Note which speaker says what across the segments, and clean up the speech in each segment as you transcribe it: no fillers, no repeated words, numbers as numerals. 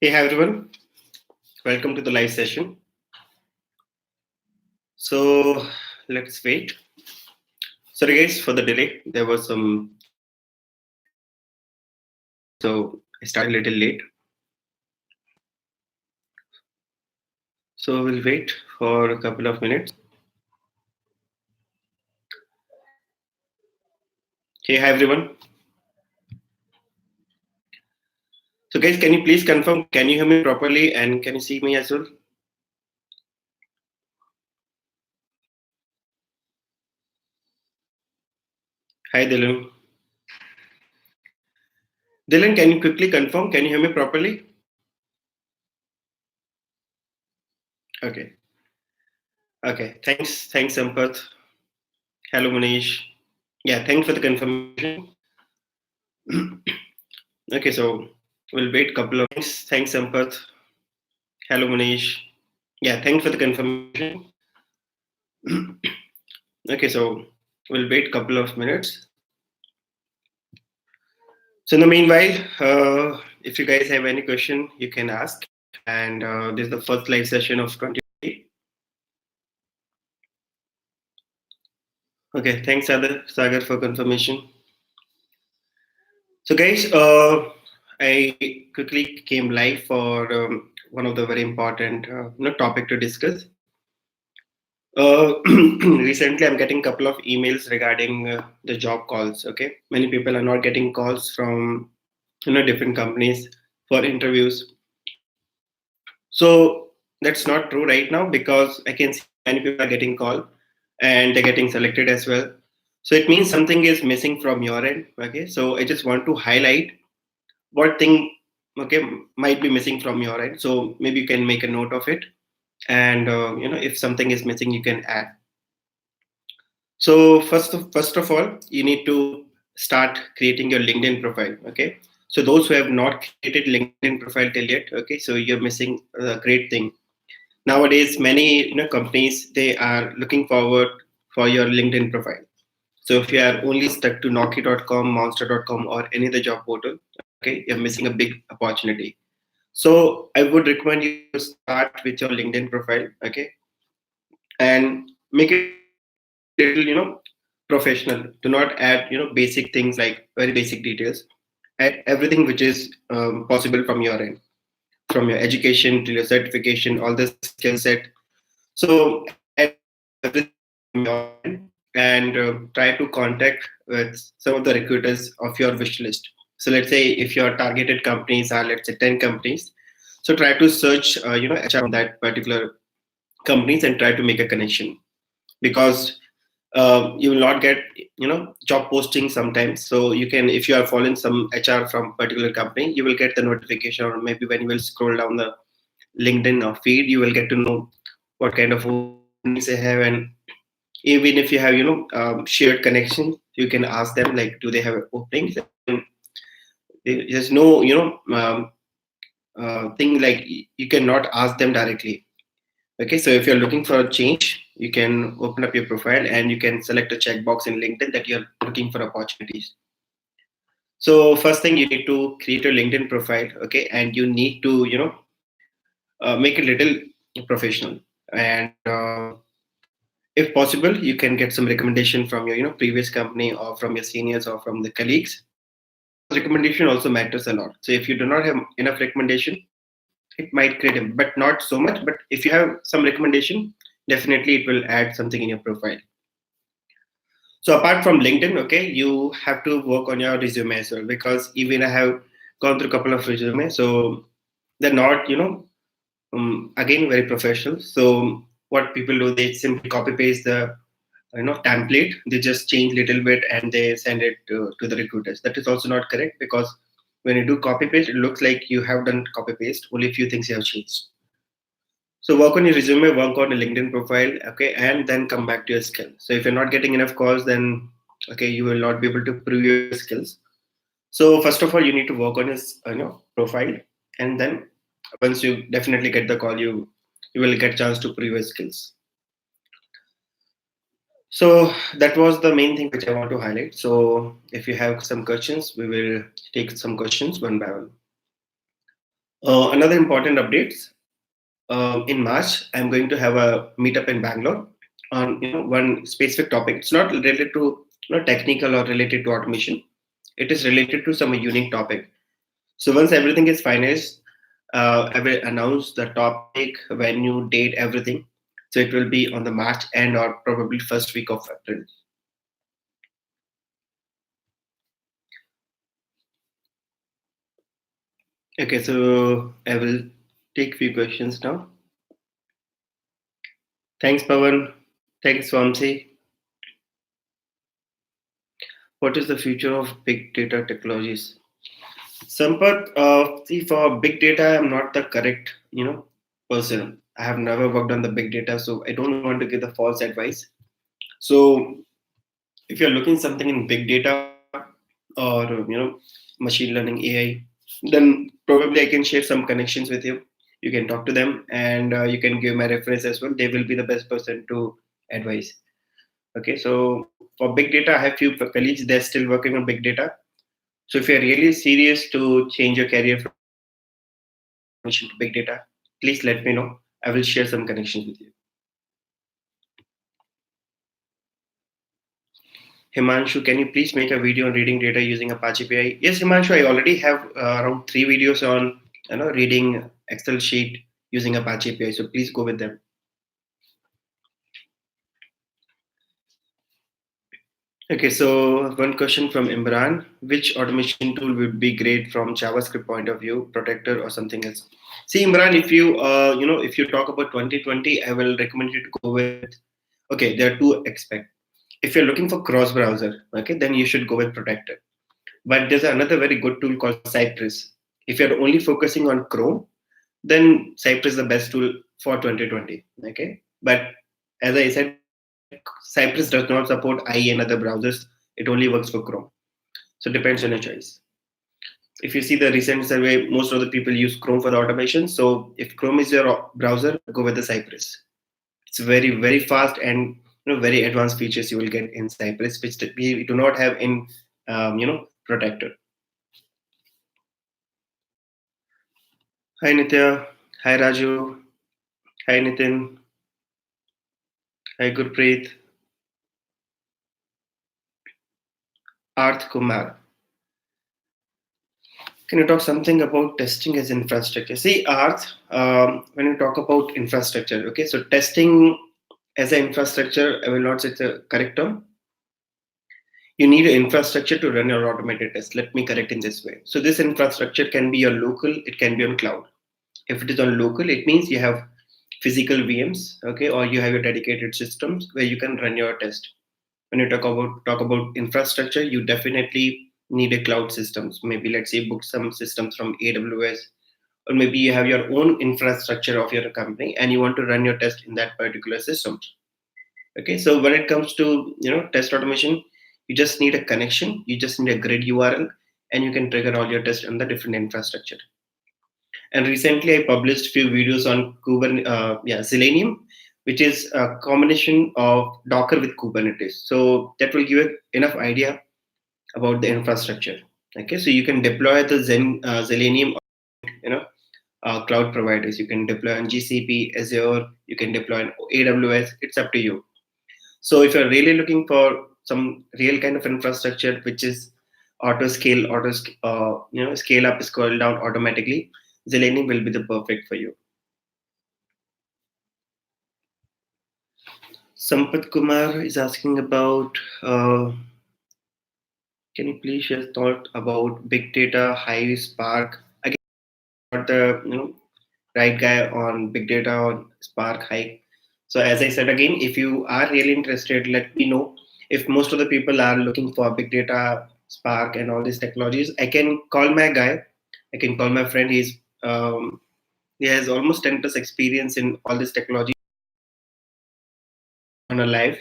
Speaker 1: Hey, hi everyone. Welcome to the live session. So let's wait. Sorry, guys, for the delay. There was some so I started a little late. So we'll wait for a couple of minutes. Hey, hi everyone. So, guys, can you please confirm? Can you hear me properly and can you see me as well? Hi, Dylan. Dylan, can you quickly confirm? Can you hear me properly? Okay. Okay. Thanks, Sampath. Hello, Manish. Yeah, thanks for the confirmation. Okay, so we'll wait couple of thanks, Sampath. Hello, Manish. Yeah, thanks for the confirmation. Okay, so we'll wait couple of minutes. So in the meanwhile, if you guys have any question, you can ask. And this is the first live session of 20. Okay, thanks, Sagar, for confirmation. So guys, I quickly came live for one of the very important topic to discuss. Recently, I'm getting a couple of emails regarding the job calls. Okay, many people are not getting calls from different companies for interviews. So that's not true right now because I can see many people are getting called and they're getting selected as well. So it means something is missing from your end. Okay, so I just want to highlight what thing okay might be missing from your end. So maybe you can make a note of it, and if something is missing, you can add. So first of all, you need to start creating your LinkedIn profile. Okay. So those who have not created LinkedIn profile till yet, okay, so you're missing a great thing. Nowadays, many companies they are looking forward for your LinkedIn profile. So if you are only stuck to Nokia.com, Monster.com, or any other job portal, okay, you're missing a big opportunity. So I would recommend you to start with your LinkedIn profile, okay, and make it little professional. Do not add basic things like very basic details. Add everything which is possible from your end, from your education to your certification, all the skill set. So add everything from your end and try to contact with some of the recruiters of your wish list. So let's say if your targeted companies are, let's say, 10 companies, so try to search HR from that particular companies and try to make a connection, because you will not get job posting sometimes. So you can, if you are following some HR from particular company, you will get the notification, or maybe when you will scroll down the LinkedIn or feed, you will get to know what kind of openings they have. And even if you have shared connection, you can ask them like, do they have openings? And there's no thing like you cannot ask them directly. Okay, so if you're looking for a change, you can open up your profile and you can select a checkbox in LinkedIn that you're looking for opportunities. So first thing, you need to create a LinkedIn profile, okay, and you need to make it little professional. And if possible, you can get some recommendation from your previous company or from your seniors or from the colleagues, because recommendation also matters a lot. So if you do not have enough recommendation, it might create a, but not so much. But if you have some recommendation, definitely it will add something in your profile. So apart from LinkedIn, okay, you have to work on your resume as well, because even I have gone through a couple of resumes, so they're not again very professional. So what people do, they simply copy paste the template, they just change little bit and they send it to the recruiters. That is also not correct, because when you do copy paste, it looks like you have done copy paste, only a few things you have changed. So work on your resume, work on your LinkedIn profile, okay, and then come back to your skill. So if you're not getting enough calls, then okay, you will not be able to prove your skills. So first of all, you need to work on your profile, and then once you definitely get the call, you will get chance to prove your skills. So that was the main thing which I want to highlight. So if you have some questions, we will take some questions one by one. Another important updates. In March, I'm going to have a meetup in Bangalore on one specific topic. It's not related to technical or related to automation. It is related to some unique topic. So once everything is finalized, I will announce the topic, venue, date, everything. So it will be on the March end or probably first week of April. Okay, so I will take few questions now. Thanks, Pawan. Thanks, Vamsi. What is the future of big data technologies? Sampath, see, for big data, I'm not the correct, person. I have never worked on the big data, so I don't want to give the false advice. So, if you're looking something in big data or machine learning AI, then probably I can share some connections with you. You can talk to them, and you can give my reference as well. They will be the best person to advise. Okay, so for big data, I have few colleagues. They're still working on big data. So if you're really serious to change your career from automation to big data, please let me know. I will share some connections with you. Himanshu, can you please make a video on reading data using Apache POI? Yes, Himanshu, I already have around 3 videos on reading Excel sheet using Apache POI. So please go with them. Okay, so one question from Imran: which automation tool would be great from JavaScript point of view, Protector or something else? See, Imran, if you if you talk about 2020, I will recommend you to go with. Okay, there are two aspects. If you're looking for cross browser, okay, then you should go with Protector. But there's another very good tool called Cypress. If you're only focusing on Chrome, then Cypress is the best tool for 2020. Okay, but as I said, Cypress does not support IE and other browsers. It only works for Chrome. So it depends on your choice. If you see the recent survey, most of the people use Chrome for the automation. So if Chrome is your browser, go with the Cypress. It's very fast and very advanced features you will get in Cypress, which we do not have in Protector. Hi Nitya, hi Raju, hi Nitin, hi Gurpreet, Arth Kumar. Can you talk something about testing as infrastructure? See, Arth, when you talk about infrastructure, okay, so testing as an infrastructure, I will not say it's a correct term. You need an infrastructure to run your automated test. Let me correct in this way. So this infrastructure can be your local, it can be on cloud. If it is on local, it means you have physical VMs, okay, or you have your dedicated systems where you can run your test. When you talk about infrastructure, you definitely need a cloud systems. Maybe let's say book some systems from AWS, or maybe you have your own infrastructure of your company and you want to run your test in that particular system. Okay, so when it comes to test automation, you just need a connection, you just need a grid URL, and you can trigger all your tests on the different infrastructure. And recently, I published few videos on Selenium, which is a combination of Docker with Kubernetes. So that will give you enough idea about the infrastructure. Okay, so you can deploy the Selenium, you know, cloud providers. You can deploy on GCP, Azure. You can deploy on AWS. It's up to you. So if you're really looking for some real kind of infrastructure, which is scale up, scale down automatically, Zelenium will be the perfect for you. Sampath Kumar is asking about, can you please share thought about big data, Hive, Spark? Again, not the right guy on big data on Spark, Hive. So as I said again, if you are really interested, let me know. If most of the people are looking for big data, Spark, and all these technologies, I can call my guy. I can call my friend. He has almost 10 plus experience in all this technology on a live,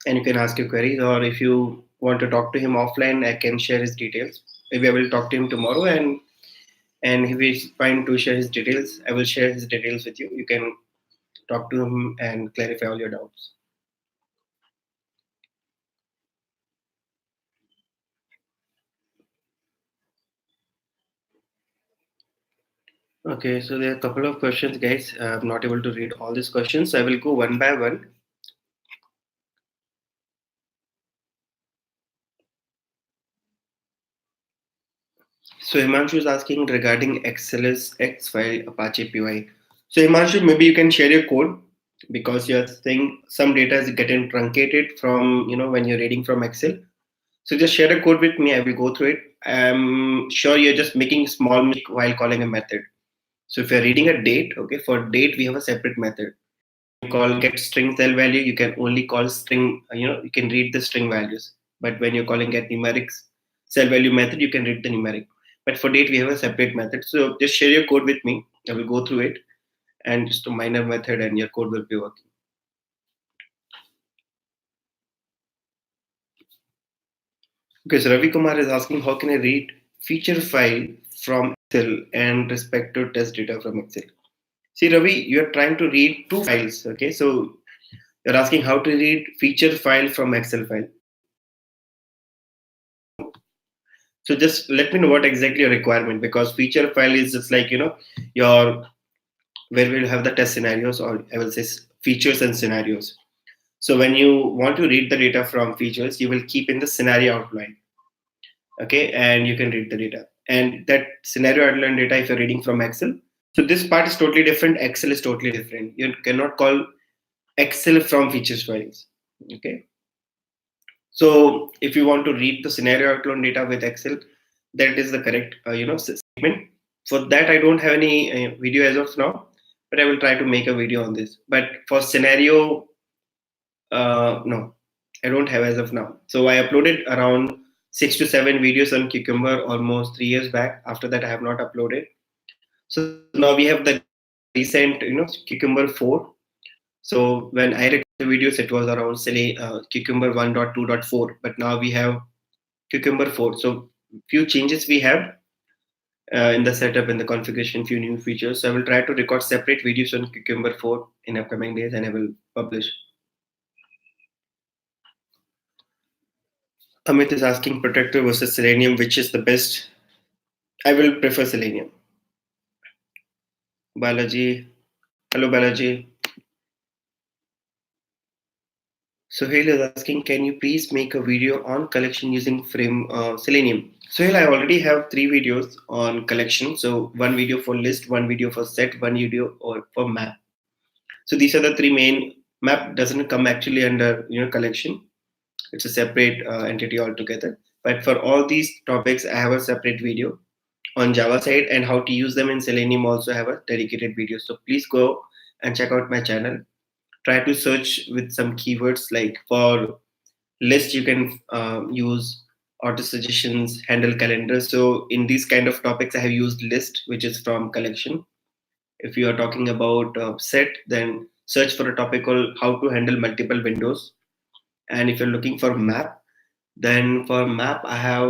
Speaker 1: and you can ask your queries. Or if you want to talk to him offline, I can share his details. Maybe I will talk to him tomorrow, and if he's fine to share his details, I will share his details with you. You can talk to him and clarify all your doubts. Okay, so there are a couple of questions, guys. I'm not able to read all these questions, so I will go one by one. So Himanshu is asking regarding XLS X file Apache POI. So Himanshu, maybe you can share your code because you're saying some data is getting truncated from when you're reading from Excel. So just share a code with me. I will go through it. I'm sure you're just making small mistake while calling a method. So if you're reading a date, okay, for date we have a separate method. Call get string cell value, you can only call string. You can read the string values. But when you're calling get numerics cell value method, you can read the numeric. But for date we have a separate method. So just share your code with me. I will go through it and just a minor method, and your code will be working. Okay, so Ravi Kumar is asking how can I read feature file from Excel and respect to test data from Excel. See, Ravi, you are trying to read two files. Okay, so you're asking how to read feature file from Excel file. So just let me know what exactly your requirement, because feature file is just like your where we'll have the test scenarios, or I will say features and scenarios. So when you want to read the data from features, you will keep in the scenario outline. Okay, and you can read the data. And that scenario outline data, if you're reading from Excel, so this part is totally different. Excel is totally different. You cannot call Excel from features files. Okay. So if you want to read the scenario outline data with Excel, that is the correct statement. For that, I don't have any video as of now, but I will try to make a video on this. But for scenario, no, I don't have as of now. So I uploaded around 6 to 7 videos on Cucumber almost 3 years back. After that, I have not uploaded. So now we have the recent, Cucumber 4. So when I recorded the videos, it was around say Cucumber 1.2.4, but now we have Cucumber 4. So few changes we have in the setup and the configuration, few new features. So I will try to record separate videos on Cucumber 4 in upcoming days, and I will publish. Amit is asking Protector versus Selenium, which is the best. I will prefer Selenium. Balaji, hello Balaji. Sohail is asking, can you please make a video on collection using frame Selenium? Sohail, I already have 3 videos on collection. So one video for list, one video for set, one video or for map. So these are the three main. Map doesn't come actually under collection. It's a separate entity altogether. But for all these topics, I have a separate video on Java side, and how to use them in Selenium also have a dedicated video. So please go and check out my channel. Try to search with some keywords, like for list you can use auto suggestions, handle calendar. So in these kind of topics, I have used list, which is from collection. If you are talking about set, then search for a topic called how to handle multiple windows. And if you're looking for map, then for map I have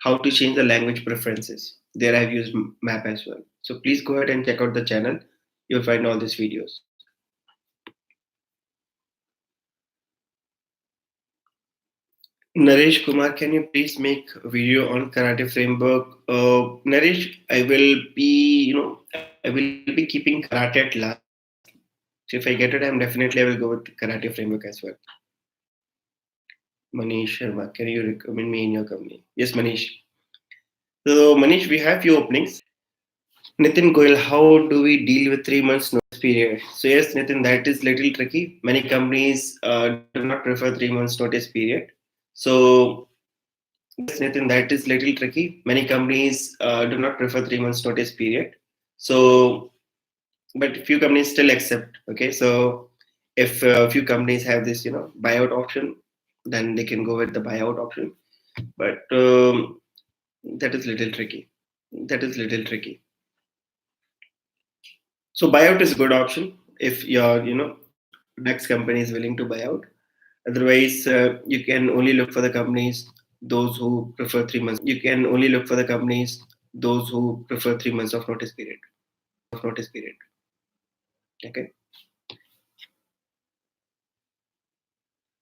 Speaker 1: how to change the language preferences. There I've used map as well. So please go ahead and check out the channel. You'll find all these videos. Naresh Kumar, can you please make a video on karate framework? Naresh, I will be, I will be keeping karate at last. So if I get a time, definitely I will go with karate framework as well. Manish Sharma, can you recommend me in your company? Yes, Manish. So Manish, we have few openings. Nitin Goyal, how do we deal with 3 months notice period? So yes, Nitin, that is little tricky. Many companies do not prefer 3 months notice period. So yes, Nitin, that is little tricky. Many companies do not prefer 3 months notice period. So, but few companies still accept. Okay, so if few companies have this, buyout option, then they can go with the buyout option. But that is little tricky. That is little tricky. So buyout is a good option if your next company is willing to buy out. Otherwise, you can only look for the companies those who prefer 3 months. You can only look for the companies those who prefer 3 months of notice period. Okay.